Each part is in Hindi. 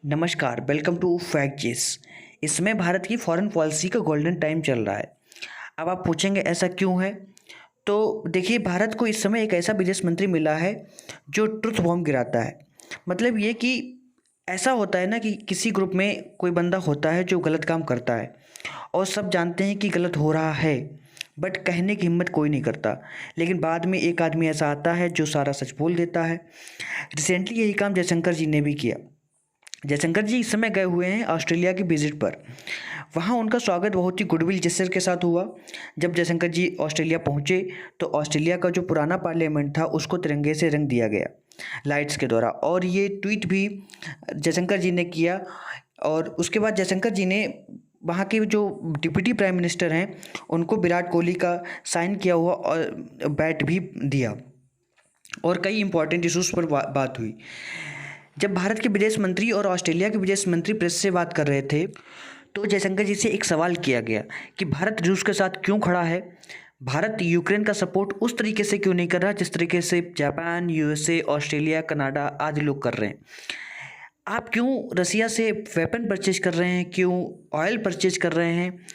नमस्कार, वेलकम टू फैक्ट चेस। इस समय भारत की फॉरेन पॉलिसी का गोल्डन टाइम चल रहा है। अब आप पूछेंगे ऐसा क्यों है? तो देखिए, भारत को इस समय एक ऐसा विदेश मंत्री मिला है जो ट्रुथ बॉम्ब गिराता है। मतलब ये कि ऐसा होता है ना कि किसी ग्रुप में कोई बंदा होता है जो गलत काम करता है और सब जानते हैं कि गलत हो रहा है, बट कहने की हिम्मत कोई नहीं करता। लेकिन बाद में एक आदमी ऐसा आता है जो सारा सच बोल देता है। रिसेंटली यही काम जयशंकर जी ने भी किया। जयशंकर जी इस समय गए हुए हैं ऑस्ट्रेलिया की विजिट पर। वहाँ उनका स्वागत बहुत ही गुडविल जेस्चर के साथ हुआ। जब जयशंकर जी ऑस्ट्रेलिया पहुँचे तो ऑस्ट्रेलिया का जो पुराना पार्लियामेंट था उसको तिरंगे से रंग दिया गया लाइट्स के द्वारा, और ये ट्वीट भी जयशंकर जी ने किया। और उसके बाद जयशंकर जी ने वहाँ के जो डिप्टी प्राइम मिनिस्टर हैं उनको विराट कोहली का साइन किया हुआ और बैट भी दिया, और कई इंपॉर्टेंट इशूज़ पर बात हुई। जब भारत के विदेश मंत्री और ऑस्ट्रेलिया के विदेश मंत्री प्रेस से बात कर रहे थे तो जयशंकर जी से एक सवाल किया गया कि भारत रूस के साथ क्यों खड़ा है, भारत यूक्रेन का सपोर्ट उस तरीके से क्यों नहीं कर रहा जिस तरीके से जापान, यूएसए, ऑस्ट्रेलिया, कनाडा आदि लोग कर रहे हैं। आप क्यों रसिया से वेपन परचेज कर रहे हैं, क्यों ऑयल परचेज कर रहे हैं।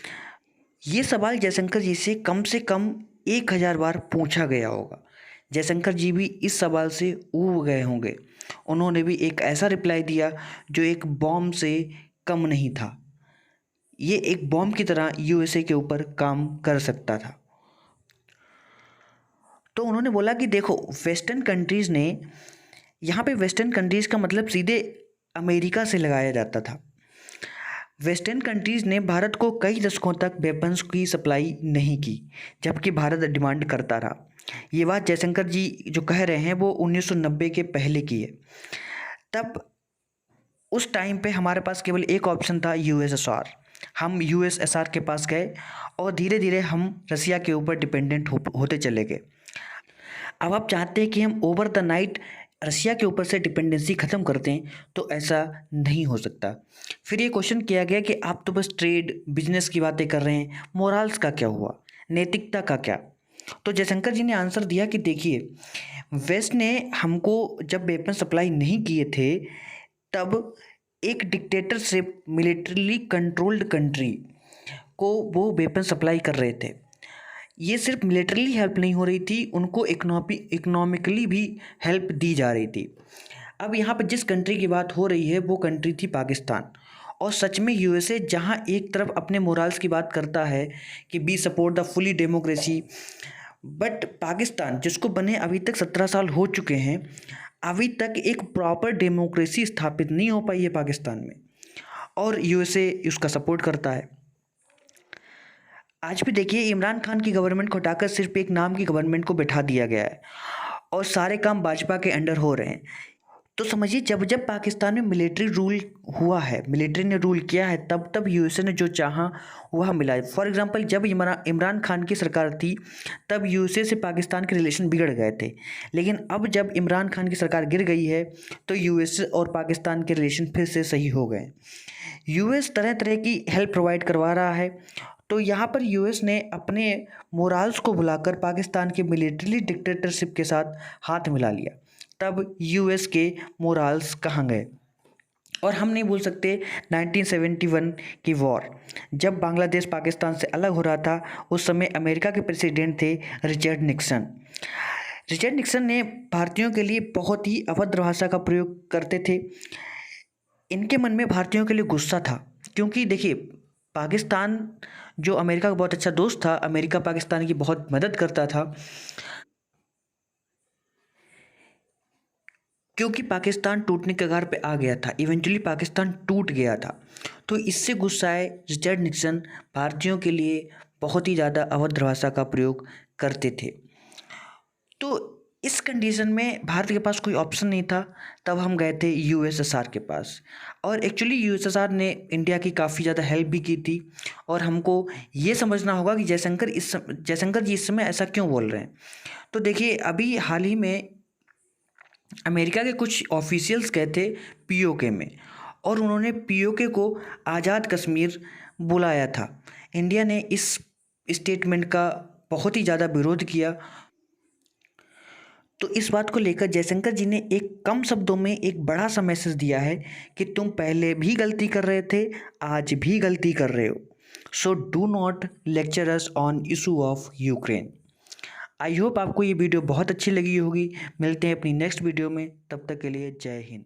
ये सवाल जयशंकर जी से कम 1000 बार पूछा गया होगा। जयशंकर जी भी इस सवाल से ऊब गए होंगे। उन्होंने भी एक ऐसा रिप्लाई दिया जो एक बॉम्ब से कम नहीं था। ये एक बॉम्ब की तरह यूएसए के ऊपर काम कर सकता था। तो उन्होंने बोला कि देखो, वेस्टर्न कंट्रीज़ ने, यहाँ पे वेस्टर्न कंट्रीज़ का मतलब सीधे अमेरिका से लगाया जाता था। वेस्टर्न कंट्रीज़ ने भारत को कई दशकों तक वेपन्स की सप्लाई नहीं की, जबकि भारत डिमांड करता रहा। ये बात जयशंकर जी जो कह रहे हैं वो 1990 के पहले की है। तब उस टाइम पे हमारे पास केवल एक ऑप्शन था, यूएसएसआर। हम यूएसएसआर के पास गए और धीरे धीरे हम रसिया के ऊपर डिपेंडेंट होते चले गए। अब आप चाहते हैं कि हम ओवर द नाइट रसिया के ऊपर से डिपेंडेंसी ख़त्म कर दें, तो ऐसा नहीं हो सकता। फिर ये क्वेश्चन किया गया कि आप तो बस ट्रेड बिजनेस की बातें कर रहे हैं, मोरल्स का क्या हुआ, नैतिकता का क्या। तो जयशंकर जी ने आंसर दिया कि देखिए, वेस्ट ने हमको जब वेपन सप्लाई नहीं किए थे तब एक डिक्टेटरशिप मिलिट्रीली कंट्रोल्ड कंट्री को वो वेपन सप्लाई कर रहे थे। ये सिर्फ मिलिटरली हेल्प नहीं हो रही थी, उनको इकोनॉमिकली भी हेल्प दी जा रही थी। अब यहाँ पर जिस कंट्री की बात हो रही है वो कंट्री थी पाकिस्तान। और सच में यूएसए जहाँ एक तरफ अपने मोरल्स की बात करता है कि be support the fully democracy, but Pakistan जिसको बने अभी तक 17 साल हो चुके हैं, अभी तक एक प्रॉपर डेमोक्रेसी स्थापित नहीं हो पाई है पाकिस्तान में, और यूएसए उसका सपोर्ट करता है। आज भी देखिए, इमरान खान की गवर्नमेंट को हटाकर सिर्फ एक नाम की गवर्नमेंट को बिठा दिया गया है और सारे काम भाजपा के अंडर हो रहे हैं। तो समझिए, जब जब पाकिस्तान में मिलिट्री रूल हुआ है, मिलिट्री ने रूल किया है, तब तब यूएसए ने जो चाहा वह मिला है। फॉर एग्जांपल, जब इमरान खान की सरकार थी तब यूएसए से पाकिस्तान के रिलेशन बिगड़ गए थे। लेकिन अब जब इमरान खान की सरकार गिर गई है तो यूएसए और पाकिस्तान के रिलेशन फिर से सही हो गए। यूएस तरह तरह की हेल्प प्रोवाइड करवा रहा है। तो यहाँ पर यूएस ने अपने मोराल्स को बुलाकर पाकिस्तान के मिलिट्री डिक्टेटरशिप के साथ हाथ मिला लिया। तब यूएस के मोराल्स कहाँ गए? और हम नहीं भूल सकते 1971 की वॉर, जब बांग्लादेश पाकिस्तान से अलग हो रहा था। उस समय अमेरिका के प्रेसिडेंट थे रिचर्ड निक्सन। रिचर्ड निक्सन ने भारतीयों के लिए बहुत ही अभद्र भाषा का प्रयोग करते थे। इनके मन में भारतीयों के लिए गुस्सा था, क्योंकि देखिए, पाकिस्तान जो अमेरिका का बहुत अच्छा दोस्त था, अमेरिका पाकिस्तान की बहुत मदद करता था, क्योंकि पाकिस्तान टूटने के कगार पे आ गया था। इवेंचुअली पाकिस्तान टूट गया था। तो इससे गुस्साए रिचर्ड निक्सन भारतीयों के लिए बहुत ही ज़्यादा अभद्र भाषा का प्रयोग करते थे। तो इस कंडीशन में भारत के पास कोई ऑप्शन नहीं था। तब हम गए थे यूएसएसआर के पास, और एक्चुअली यूएसएसआर ने इंडिया की काफ़ी ज़्यादा हेल्प भी की थी। और हमको ये समझना होगा कि जयशंकर जी इस समय ऐसा क्यों बोल रहे हैं। तो देखिए, अभी हाल ही में अमेरिका के कुछ ऑफिशियल्स गए थे पीओके में, और उन्होंने पीओके को आज़ाद कश्मीर बुलाया था। इंडिया ने इस स्टेटमेंट का बहुत ही ज़्यादा विरोध किया। तो इस बात को लेकर जयशंकर जी ने एक कम शब्दों में एक बड़ा सा मैसेज दिया है कि तुम पहले भी गलती कर रहे थे, आज भी गलती कर रहे हो, so do not lecture us on issue of Ukraine. I hope आपको ये वीडियो बहुत अच्छी लगी होगी। मिलते हैं अपनी नेक्स्ट वीडियो में, तब तक के लिए जय हिंद।